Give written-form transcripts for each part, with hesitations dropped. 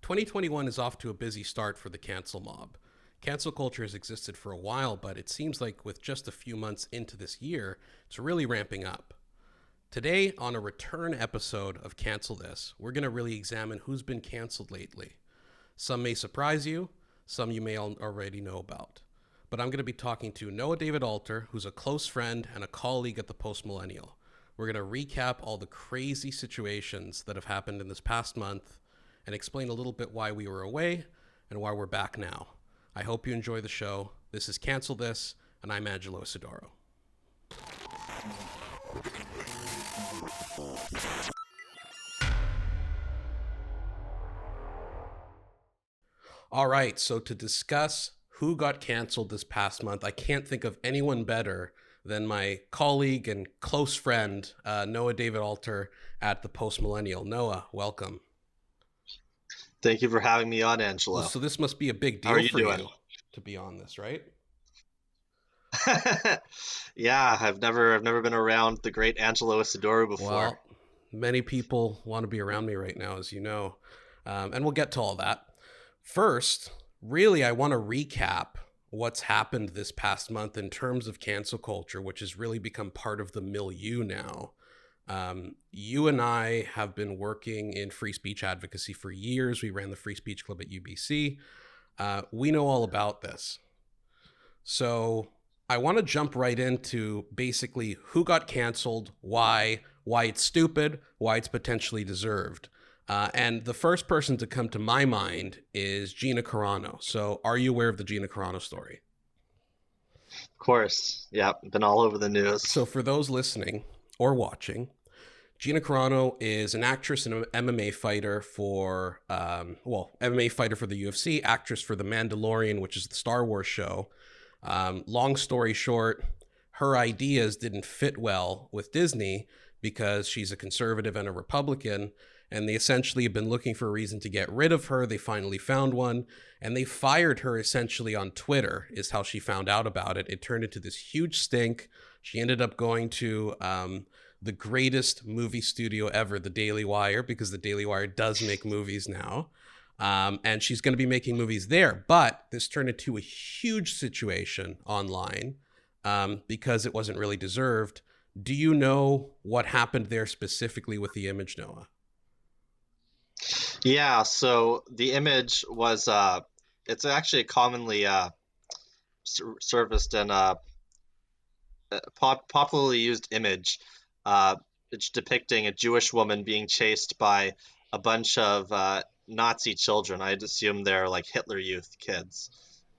2021 is off to a busy start for the cancel mob. Cancel culture has existed for a while, but it seems like with just a few months into this year, it's really ramping up. Today, on a return episode of Cancel This, we're going to really examine who's been canceled lately. Some may surprise you, some you may already know about. But I'm going to be talking to Noah David Alter, who's a close friend and a colleague at the Post Millennial. We're going to recap all the crazy situations that have happened in this past month and explain a little bit why we were away and why we're back now. I hope you enjoy the show. This is Cancel This, and I'm Angelo Isidorou. All right, so to discuss who got canceled this past month, I can't think of anyone better than my colleague and close friend, Noah David Alter at the Post Millennial. Noah, welcome. Thank you for having me on, Angelo. So this must be a big deal for you to be on this, right? Yeah, I've never been around the great Angelo Isidorou before. Well, many people want to be around me right now, as you know, and we'll get to all that. First, really, I want to recap what's happened this past month in terms of cancel culture, which has really become part of the milieu now. You and I have been working in free speech advocacy for years. We ran the Free Speech Club at UBC. We know all about this. So I want to jump right into basically who got canceled, why it's stupid, why it's potentially deserved. And the first person to come to my mind is Gina Carano. So are you aware of the Gina Carano story? Of course. Yeah, been all over the news. So for those listening or watching, Gina Carano is an actress and an MMA fighter for, MMA fighter for the UFC, actress for The Mandalorian, which is the Star Wars show. Long story short, her ideas didn't fit well with Disney because she's a conservative and a Republican, and they essentially have been looking for a reason to get rid of her. They finally found one, and they fired her essentially on Twitter, is how she found out about it. It turned into this huge stink. She ended up going to the greatest movie studio ever, the Daily Wire, because the Daily Wire does make movies now. And she's going to be making movies there. But this turned into a huge situation online because it wasn't really deserved. Do you know what happened there specifically with the image, Noah? Yeah, so the image was, it's actually a commonly serviced and popularly used image. It's depicting a Jewish woman being chased by a bunch of Nazi children. I'd assume they're like Hitler Youth kids.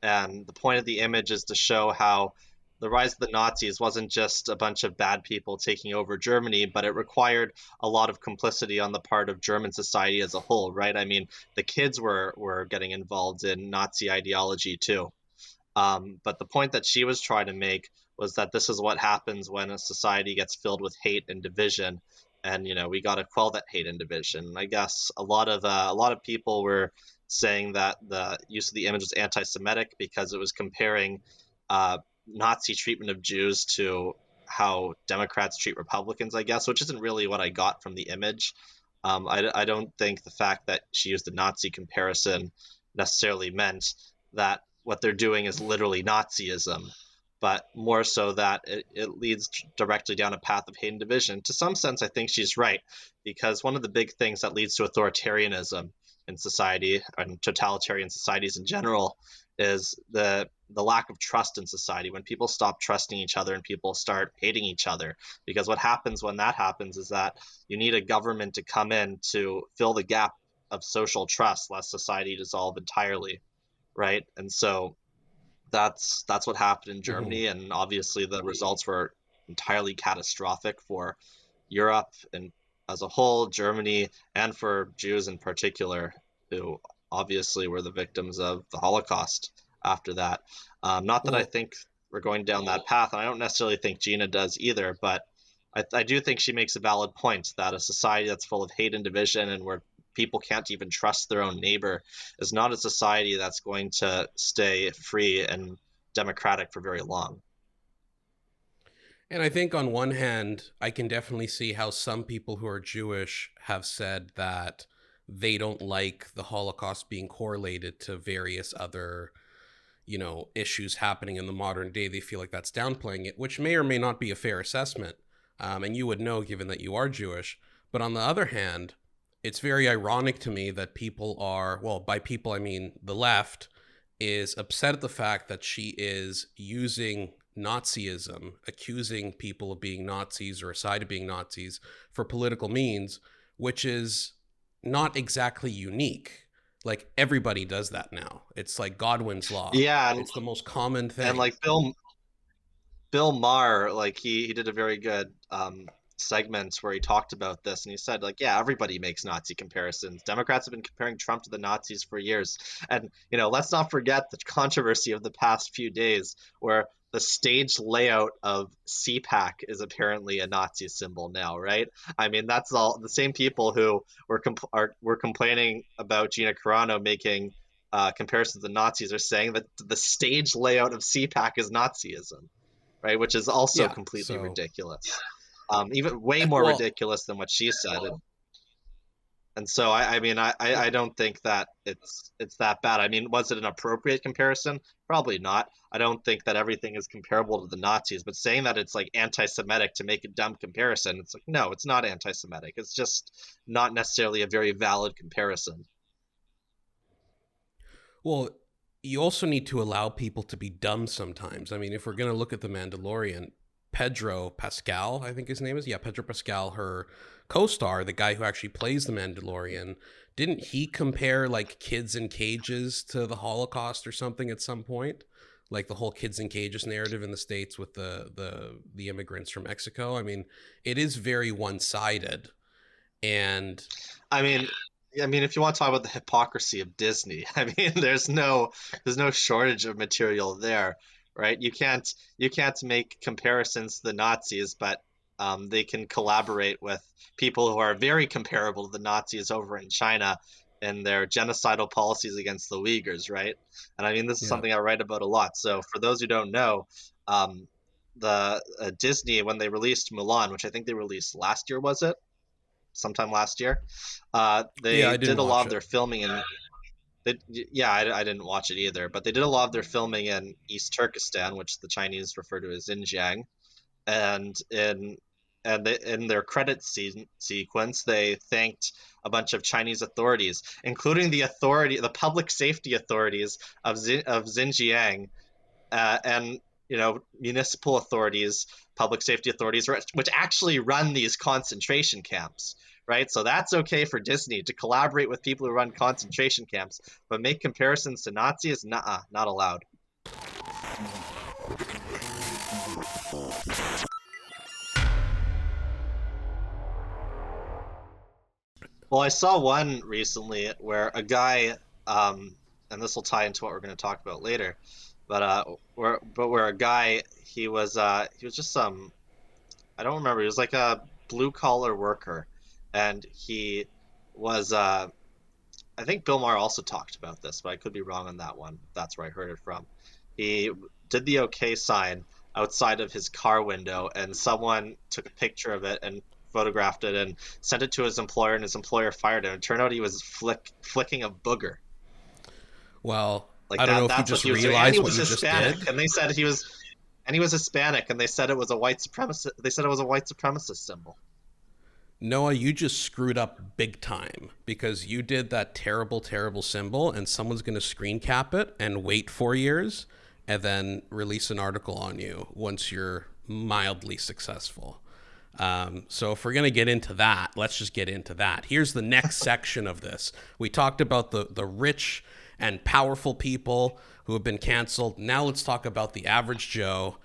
And the point of the image is to show how the rise of the Nazis wasn't just a bunch of bad people taking over Germany, but it required a lot of complicity on the part of German society as a whole, right? I mean, the kids were getting involved in Nazi ideology too. But the point that she was trying to make was that this is what happens when a society gets filled with hate and division, and we got to quell that hate and division. I guess a lot of people were saying that the use of the image was anti-Semitic because it was comparing Nazi treatment of Jews to how Democrats treat Republicans, I guess, which isn't really what I got from the image. I don't think the fact that she used a Nazi comparison necessarily meant that what they're doing is literally Nazism, but more so that it leads directly down a path of hate and division. To some sense, I think she's right, because one of the big things that leads to authoritarianism in society and totalitarian societies in general is the lack of trust in society, when people stop trusting each other and people start hating each other. Because what happens when that happens is that you need a government to come in to fill the gap of social trust, lest society dissolve entirely, right? And so that's what happened in Germany, and obviously the results were entirely catastrophic for Europe and as a whole, Germany, and for Jews in particular, who obviously were the victims of the Holocaust after that. Not that I think we're going down that path, and I don't necessarily think Gina does either, but I do think she makes a valid point that a society that's full of hate and division and where people can't even trust their own neighbor is not a society that's going to stay free and democratic for very long. And I think on one hand, I can definitely see how some people who are Jewish have said that they don't like the Holocaust being correlated to various other, issues happening in the modern day. They feel like that's downplaying it, which may or may not be a fair assessment. And you would know given that you are Jewish. But on the other hand, it's very ironic to me that people are, well, by people, I mean the left, is upset at the fact that she is using Nazism, accusing people of being Nazis or a side of being Nazis for political means, which is not exactly unique. Like everybody does that now. It's like Godwin's law. Yeah, It's the most common and thing. like Bill Maher, like he did a very good segment where he talked about this, and he said like, yeah, everybody makes Nazi comparisons. Democrats have been comparing Trump to the Nazis for years, and let's not forget the controversy of the past few days, where the stage layout of CPAC is apparently a Nazi symbol now, right? I mean, that's all the same people who were complaining about Gina Carano making comparisons to Nazis are saying that the stage layout of CPAC is Nazism, right? Which is also Yeah. completely So, ridiculous. Even way more well, ridiculous than what she said. And so I mean I don't think that it's that bad. I mean, was it an appropriate comparison? Probably not. I don't think that everything is comparable to the Nazis, but saying that it's like anti-Semitic to make a dumb comparison, it's like no, it's not anti-Semitic. It's just not necessarily a very valid comparison. well, you also need to allow people to be dumb sometimes. I mean, if we're going to look at the Mandalorian, Pedro Pascal, I think his name is. Yeah, Pedro Pascal, her co-star, the guy who actually plays the Mandalorian, didn't he compare like kids in cages to the Holocaust or something at some point? Like the whole kids in cages narrative in the States with the immigrants from Mexico. I mean, it is very one-sided. And I mean, if you want to talk about the hypocrisy of Disney, I mean, there's no shortage of material there, right? You can't make comparisons to the Nazis, but they can collaborate with people who are very comparable to the Nazis over in China and their genocidal policies against the Uyghurs, right? And I mean, this is yeah. something I write about a lot. So for those who don't know, um, the Disney when they released Mulan, which I think they released last year, was it? Sometime last year. Yeah, They I didn't did a lot watch of it. their filming in. Yeah, I didn't watch it either, but they did a lot of their filming in East Turkestan, which the Chinese refer to as Xinjiang, and in their credit sequence, they thanked a bunch of Chinese authorities, including the public safety authorities of Xinjiang, and municipal authorities, public safety authorities, which actually run these concentration camps, right? So that's okay for Disney to collaborate with people who run concentration camps, but make comparisons to Nazis, nah, not allowed. Well, I saw one recently where a guy, and this will tie into what we're going to talk about later, but where a guy, he was just some, I don't remember. He was like a blue collar worker, and he was. I think Bill Maher also talked about this, but I could be wrong on that one. That's where I heard it from. He did the OK sign outside of his car window, and someone took a picture of it and photographed it and sent it to his employer, and his employer fired him. It turned out he was flicking a booger Well, like I don't know that. if you That's what just he was doing, and he realized what was you just Hispanic, did. and they said he was Hispanic, and they said it was a white supremacist. They said it was a white supremacist symbol. Noah, you just screwed up big time because you did that terrible, terrible symbol, and someone's going to screen cap it and wait 4 years and then release an article on you once you're mildly successful. So if we're going to get into that, let's just get into that. Here's the next section of this. We talked about the rich and powerful people who have been canceled. Now let's talk about the average Joe.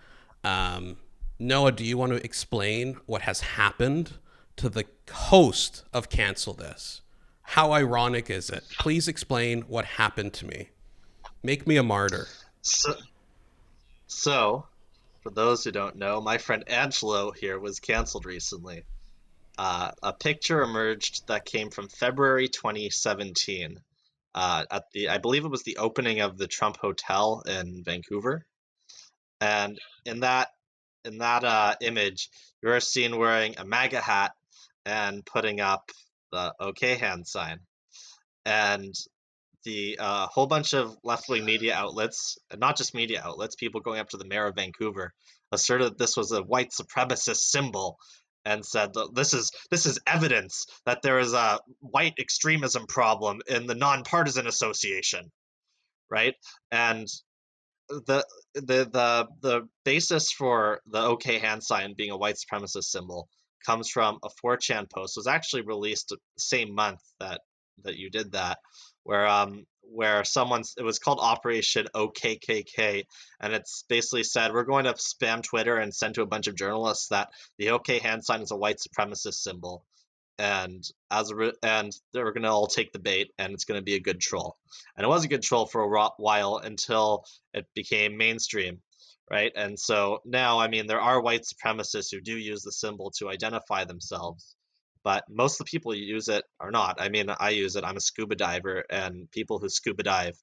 Noah, do you want to explain what has happened to the host of Cancel This? How ironic is it? Please explain what happened to me. Make me a martyr. So, so for those who don't know, my friend Angelo here was canceled recently. A picture emerged that came from February 2017. I believe it was the opening of the Trump Hotel in Vancouver, and in that image, you are seen wearing a MAGA hat and putting up the OK hand sign. and the whole bunch of left-wing media outlets, and not just media outlets, people going up to the mayor of Vancouver, asserted that this was a white supremacist symbol, and said that this is evidence that there is a white extremism problem in the nonpartisan association, right? And the basis for the OK hand sign being a white supremacist symbol comes from a 4chan post. It was actually released the same month that you did that, where someone's it was called Operation OKKK, and it's basically said we're going to spam Twitter and send to a bunch of journalists that the OK hand sign is a white supremacist symbol, and and they're going to all take the bait, and it's going to be a good troll. And it was a good troll for a while until it became mainstream, right? And so now, I mean, there are white supremacists who do use the symbol to identify themselves, but most of the people who use it are not. I mean, I use it. I'm a scuba diver, and people who scuba dive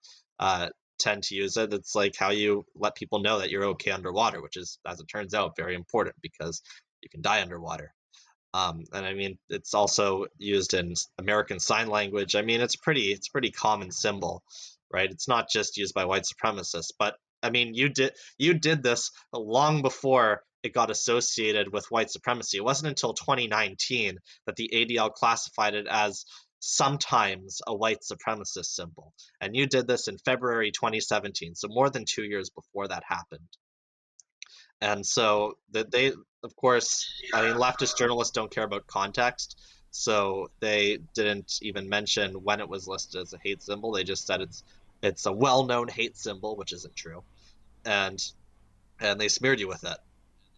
tend to use it. It's like how you let people know that you're okay underwater, which is, as it turns out, very important because you can die underwater. And I mean, it's also used in American Sign Language. I mean, it's pretty common symbol, right? It's not just used by white supremacists, but I mean, you did this long before it got associated with white supremacy. It wasn't until 2019 that the ADL classified it as sometimes a white supremacist symbol, and you did this in February 2017, so more than 2 years before that happened. And so that they, of course, I mean, leftist journalists don't care about context, so they didn't even mention when it was listed as a hate symbol. They just said it's a well-known hate symbol, which isn't true, and they smeared you with it.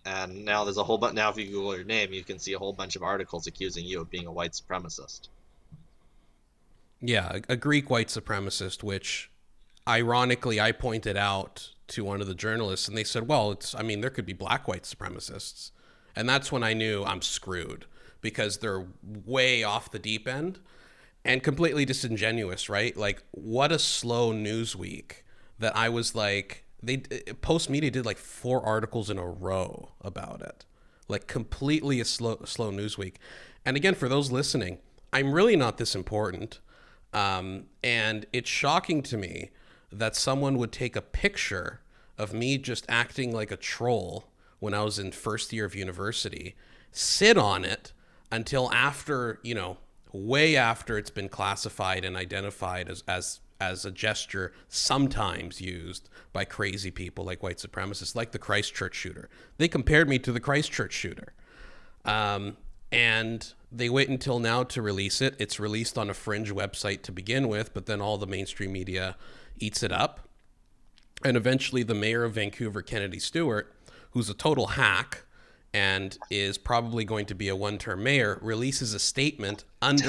And now there's a whole bunch. Now, if you Google your name, you can see a whole bunch of articles accusing you of being a white supremacist. Yeah, a Greek white supremacist, which ironically I pointed out to one of the journalists, and they said, well, I mean, there could be black white supremacists. And that's when I knew I'm screwed, because they're way off the deep end and completely disingenuous, right? Like, what a slow news week that I was like, Post Media did like 4 articles in a row about it. Like, completely a slow news week. And again, for those listening, I'm really not this important. And it's shocking to me that someone would take a picture of me just acting like a troll when I was in first year of university, sit on it until after, way after it's been classified and identified as a gesture sometimes used by crazy people like white supremacists, like the Christchurch shooter. They compared me to the Christchurch shooter. And they wait until now to release it. It's released on a fringe website to begin with, but then all the mainstream media eats it up. And eventually the mayor of Vancouver, Kennedy Stewart, who's a total hack and is probably going to be a one-term mayor, releases a statement under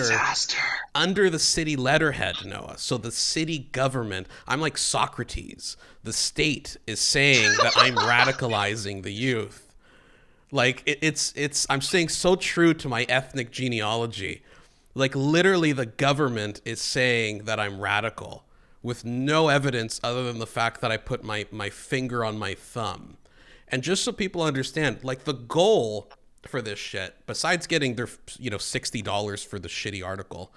the city letterhead, Noah. So the city government, I'm like Socrates. The state is saying that I'm radicalizing the youth. Like, I'm staying so true to my ethnic genealogy. Like, literally the government is saying that I'm radical with no evidence other than the fact that I put my finger on my thumb. And just so people understand, like, the goal for this shit, besides getting their, $60 for the shitty article,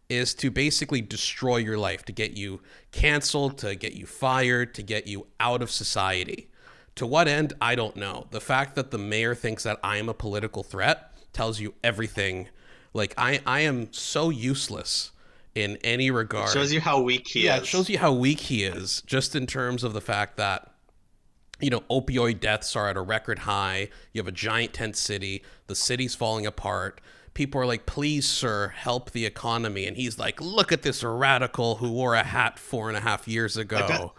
is to basically destroy your life, to get you canceled, to get you fired, to get you out of society. To what end, I don't know. The fact that the mayor thinks that I am a political threat tells you everything. Like, I am so useless in any regard. It shows you how weak he is. Yeah, it shows you how weak he is, just in terms of the fact that, opioid deaths are at a record high. You have a giant tent city. The city's falling apart. People are like, please, sir, help the economy. And he's like, look at this radical who wore a hat 4.5 years ago.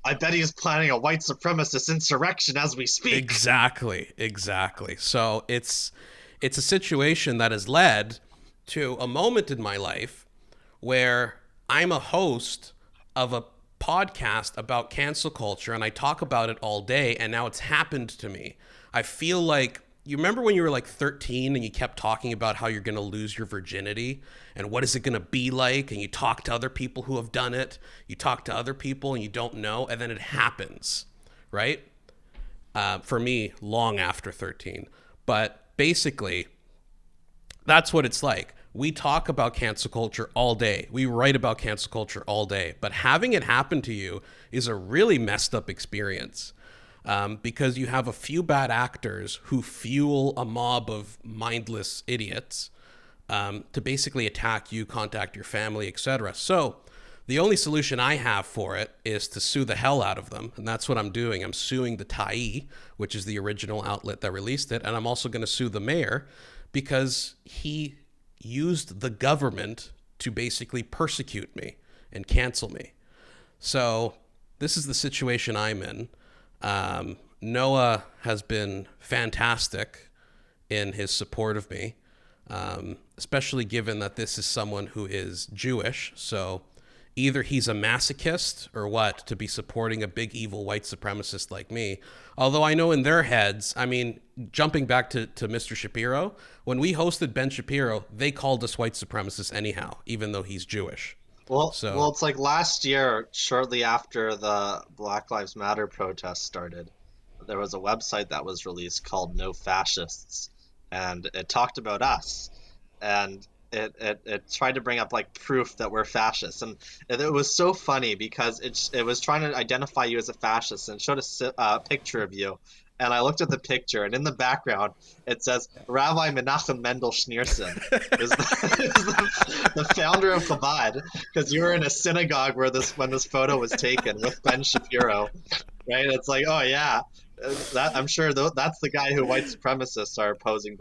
I bet he's planning a white supremacist insurrection as we speak. Exactly. So it's a situation that has led to a moment in my life where I'm a host of a podcast about cancel culture, and I talk about it all day, and now it's happened to me. I feel like, you remember when you were like 13 and you kept talking about how you're going to lose your virginity and what is it going to be like, and you talk to other people who have done it, you talk to other people and you don't know, and then it happens, right? For me, long after 13. But basically, that's what it's like. We talk about cancel culture all day. We write about cancel culture all day. But having it happen to you is a really messed up experience, because you have a few bad actors who fuel a mob of mindless idiots to basically attack you, contact your family, etc. So the only solution I have for it is to sue the hell out of them. And that's what I'm doing. I'm suing the Tai, which is the original outlet that released it. And I'm also going to sue the mayor because he used the government to basically persecute me and cancel me. So this is the situation I'm in. Noah has been fantastic in his support of me, especially given that this is someone who is Jewish. So either he's a masochist or what, to be supporting a big evil white supremacist like me. Although I know in their heads, I mean, jumping back to Mr. Shapiro, when we hosted Ben Shapiro, they called us white supremacists anyhow, even though he's Jewish. Well, So well, it's like last year, shortly after the Black Lives Matter protests started, there was a website that was released called No Fascists, and it talked about us, and it tried to bring up like proof that we're fascists, and it was so funny because it was trying to identify you as a fascist, and it showed a picture of you, and I looked at the picture, and in the background it says Rabbi Menachem Mendel Schneerson is the founder of Chabad, because you were in a synagogue when this photo was taken with Ben Shapiro, right? It's like, oh yeah, I'm sure that's the guy who white supremacists are posing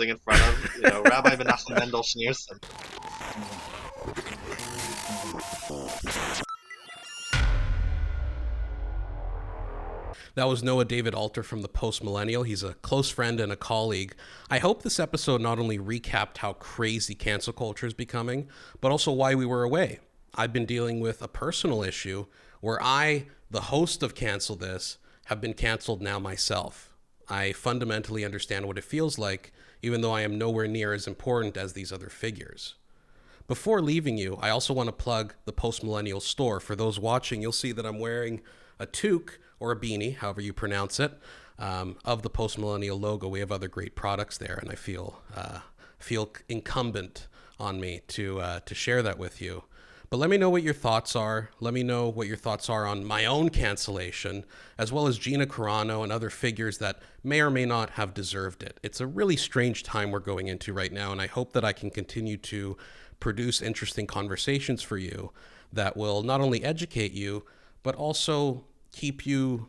in front of, Rabbi Menachem Mendel Schneerson. that was Noah David Alter from the Post Millennial. He's a close friend and a colleague. I hope this episode not only recapped how crazy cancel culture is becoming, but also why we were away. I've been dealing with a personal issue where I, the host of Cancel This, have been canceled now myself. I fundamentally understand what it feels like, even though I am nowhere near as important as these other figures. Before leaving you, I also want to plug the Post Millennial store. For those watching, you'll see that I'm wearing a toque or a beanie, however you pronounce it, of the Post Millennial logo. We have other great products there, and I feel incumbent on me to share that with you. But let me know what your thoughts are. Let me know what your thoughts are on my own cancellation, as well as Gina Carano and other figures that may or may not have deserved it. It's a really strange time we're going into right now, and I hope that I can continue to produce interesting conversations for you that will not only educate you, but also keep you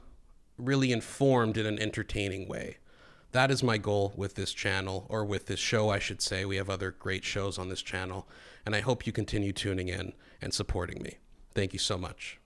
really informed in an entertaining way. That is my goal with this channel, or with this show, I should say. We have other great shows on this channel, and I hope you continue tuning in and supporting me. Thank you so much.